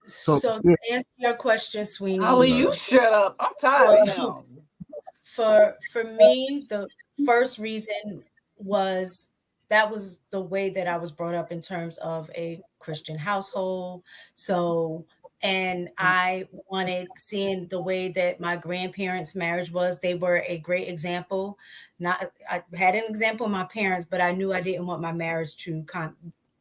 So So yeah, to answer your question, Holly, Sweeney, you shut up. I'm tired of for him. for me, the first reason was that was the way that I was brought up in terms of a Christian household. So, and I wanted seeing the way that my grandparents' marriage was. They were a great example. Not I had an example of my parents, but I knew I didn't want my marriage to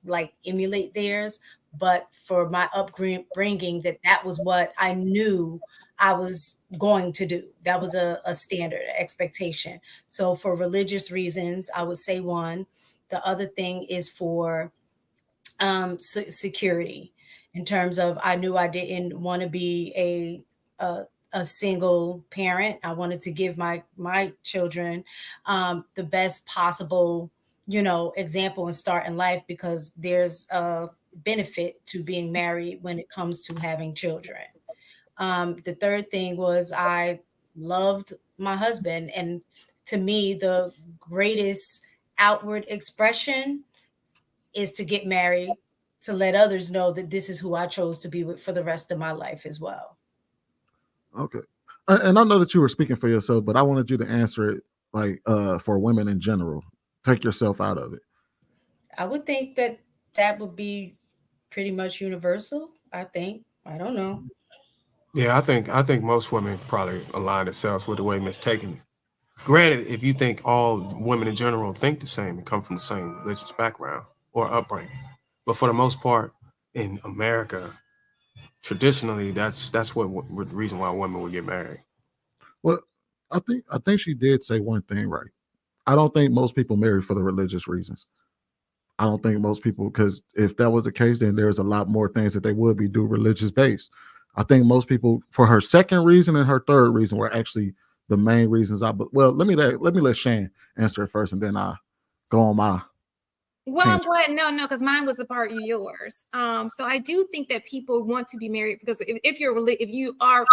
like emulate theirs. But for my upbringing, that was what I knew I was going to do. That was a standard expectation. So for religious reasons, I would say one. The other thing is for security, in terms of I knew I didn't want to be a single parent. I wanted to give my children the best possible, example and start in life, because there's a benefit to being married when it comes to having children. The third thing was I loved my husband. And to me, the greatest outward expression is to get married, to let others know that this is who I chose to be with for the rest of my life as well. okay. And I know that you were speaking for yourself, but I wanted you to answer it like for women in general. Take yourself out of it. I would think that that would be pretty much universal. I think. I don't know. Yeah, I think most women probably align themselves with the way Miss Taken. Granted, if you think all women in general think the same and come from the same religious background or upbringing, but for the most part, in America, traditionally, that's what the reason why women would get married. Well, I think she did say one thing right. I don't think most people marry for the religious reasons. I don't think most people, because if that was the case, then there's a lot more things that they would be do religious based. I think most people, for her second reason and her third reason, were actually the main reasons. Well, let me let Shane answer it first, and then I go on my Well, I'm tangent. glad. No, no, because mine was a part of yours. So I do think that people want to be married because if if you are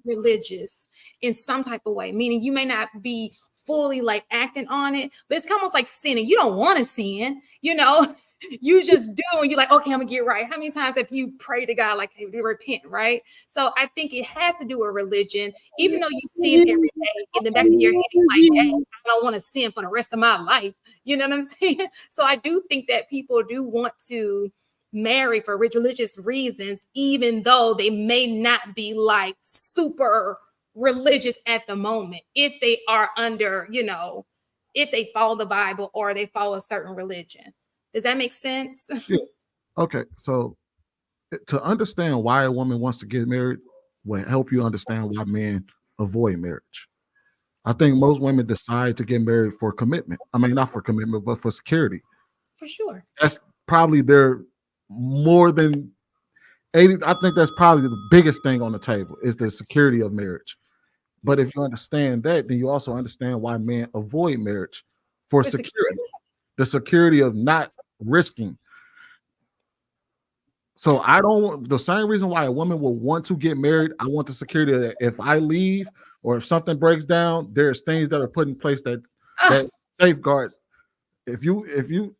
religious in some type of way, meaning you may not be fully like acting on it, but it's almost like sinning. You don't want to sin, you just do, and you're like, okay, I'm gonna get right. How many times have you prayed to God like, hey, repent, right? So I think it has to do with religion, even though you sin every day in the back of your head, you're like, dang, I don't want to sin for the rest of my life. You know what I'm saying? So I do think that people do want to marry for religious reasons, even though they may not be like super religious at the moment, if they are under, if they follow the Bible or they follow a certain religion. Does that make sense? Yeah. Okay. So to understand why a woman wants to get married will help you understand why men avoid marriage. I think most women decide to get married for commitment. I mean, not for commitment, but for security. For sure. That's probably their more than 80. I think that's probably the biggest thing on the table is the security of marriage. But if you understand that, then you also understand why men avoid marriage for For security, security. the security of not risking. So I don't want the same reason why a woman will want to get married. I want the security that if I leave or if something breaks down, there's things that are put in place that Oh, safeguards. If you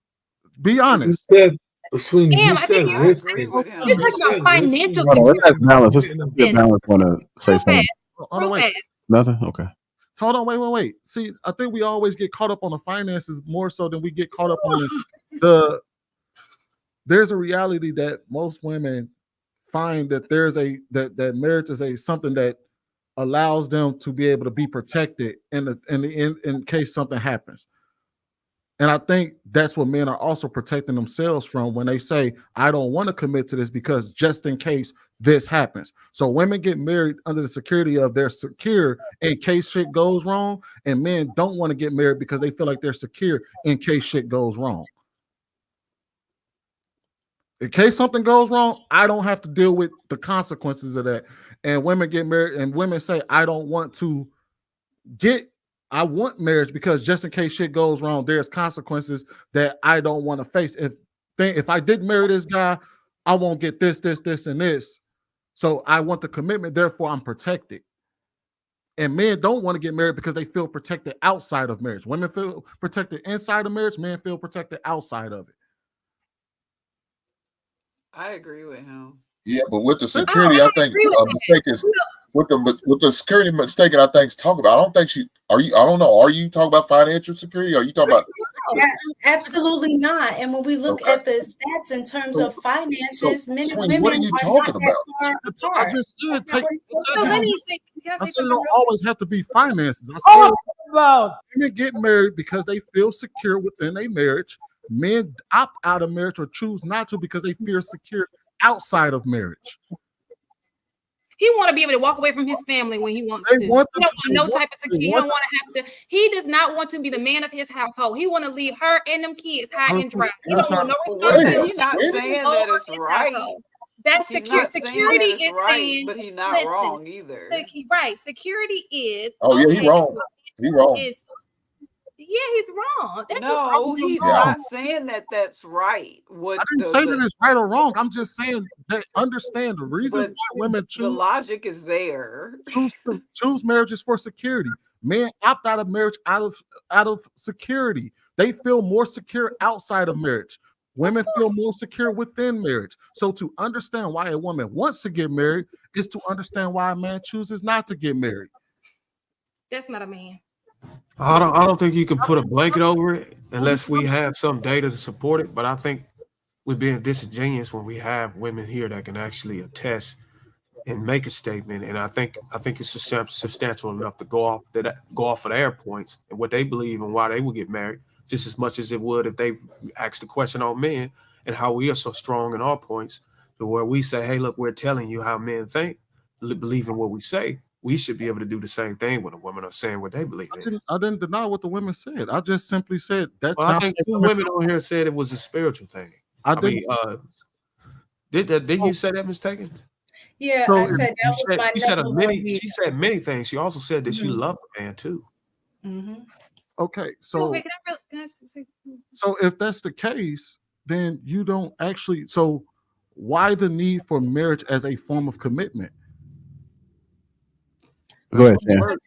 be You honest, said, Sweeney, you damn, I think said you I risk. agree with you're him. You talking about said financial risking. Hold on, security. let's balance. Let's get Listen, balance. Want to say real something? fast, hold on, real wait. fast. Nothing. Okay. Hold on, wait. See, I think we always get caught up on the finances more so than we get caught up on the. There's a reality that most women find that that marriage is a something that allows them to be able to be protected in case something happens. And I think that's what men are also protecting themselves from when they say, I don't want to commit to this because just in case this happens. So women get married under the security of they're secure in case shit goes wrong. And men don't want to get married because they feel like they're secure in case shit goes wrong. In case something goes wrong, I don't have to deal with the consequences of that. And women get married and women say, get I want marriage because just in case shit goes wrong, there's consequences that I don't want to face. If I didn't marry this guy, I won't get this, and this. So I want the commitment, therefore I'm protected. And men don't want to get married because they feel protected outside of marriage. Women feel protected inside of marriage, men feel protected outside of it. I agree with him. Yeah, but with the security, I think agree with that. mistake is with the security mistaken. I think talking about. I don't think she. Are you? I don't know. Are you talking about financial security? Are you talking about? Absolutely not. And when we look at the stats in terms of finances, men and Sweetie, women what are you are talking not about? that far I apart. just said That's not take. what it's supposed So to let be. me say, can I I say said it something don't real always have to be finances. I said About women get married because they feel secure within a marriage. Men opt out of marriage or choose not to because they feel secure outside of marriage. He want to be able to walk away from his family when he wants They to. want He don't want no type of they security. He want don't want to have to. He does not want to be the man of his household. He want to leave her and them kids high and dry. He don't want no wait a minute, responsibility. he's not saying that it's right. That's He's secure. not saying Security that it's is right, saying, but he's not listen, wrong either. right. Security is Oh yeah, he wrong. He wrong. Yeah, he's wrong. That's No, he's not saying that that's right. What I didn't say that it's right or wrong. I'm just saying that understand the reason why women choose. The logic is there. Choose marriages for security. Men opt out of marriage out of security. They feel more secure outside of marriage. Women feel more secure within marriage. So to understand why a woman wants to get married is to understand why a man chooses not to get married. That's not a man. I don't think you can put a blanket over it unless we have some data to support it. But I think we're being disingenuous when we have women here that can actually attest and make a statement. And I think it's substantial enough to go off of their points and what they believe and why they would get married, just as much as it would if they asked the question on men and how we are so strong in our points to where we say, hey, look, we're telling you how men think, believe in what we say. We should be able to do the same thing when the women are saying what they believe in. I didn't deny what the women said. I just simply said that. Well, I think two women on here said it was a spiritual thing. Did you say that, Ms. Taken? Yeah, I said that was my number one reason. She said many things. She also said that she loved the man too. Okay, so if that's the case, then you don't actually. So why the need for marriage as a form of commitment? Go ahead,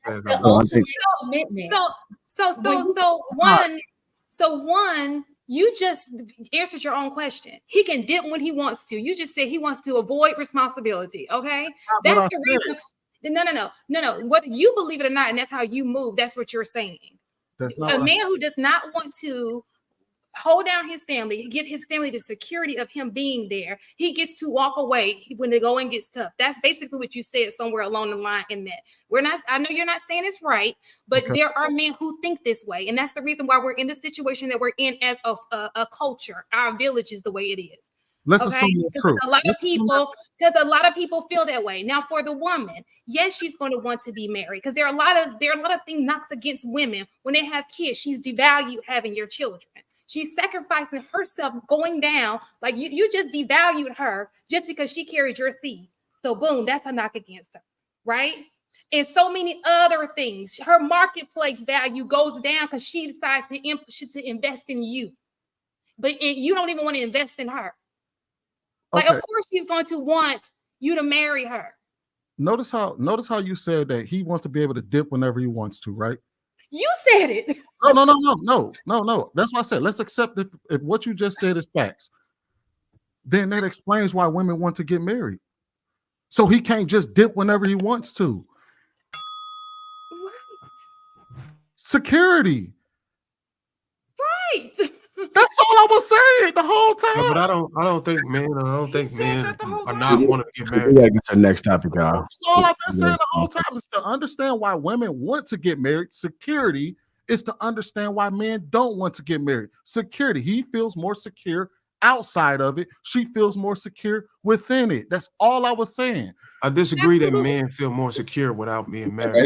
That's the ultimate commitment. So one, you just answered your own question. He can dip when he wants to. You just said he wants to avoid responsibility. Okay, that's the reason. No. Whether you believe it or not, and that's how you move. That's what you're saying. That's not a man who does not want to hold down his family, give his family the security of him being there. He gets to walk away when the going gets tough. That's basically what you said somewhere along the line in that. I know you're not saying it's right, but there are men who think this way. And that's the reason why we're in the situation that we're in as a culture. Our village is the way it is. Let's assume it's true. Because a lot of people feel that way. Now, for the woman, yes, she's going to want to be married because there are a lot of things knocks against women when they have kids. She's devalued having your children. She's sacrificing herself, going down. Like you just devalued her just because she carried your seed. So boom, that's a knock against her, right? And so many other things. Her marketplace value goes down because she decided to invest in you, but you don't even want to invest in her. Like, of course, she's going to want you to marry her. Notice how you said that he wants to be able to dip whenever he wants to, right? You said it. No. That's why I said let's accept if what you just said is facts. Then that explains why women want to get married. So he can't just dip whenever he wants to. Right. Security. Right. That's all I was saying the whole time. Yeah, but I don't think men are not wanting to get married. We gotta get to the next topic, y'all. That's all I've been saying the whole time is to understand why women want to get married. Security is to understand why men don't want to get married. Security. He feels more secure outside of it. She feels more secure within it. That's all I was saying. I disagree that men feel more secure without being married.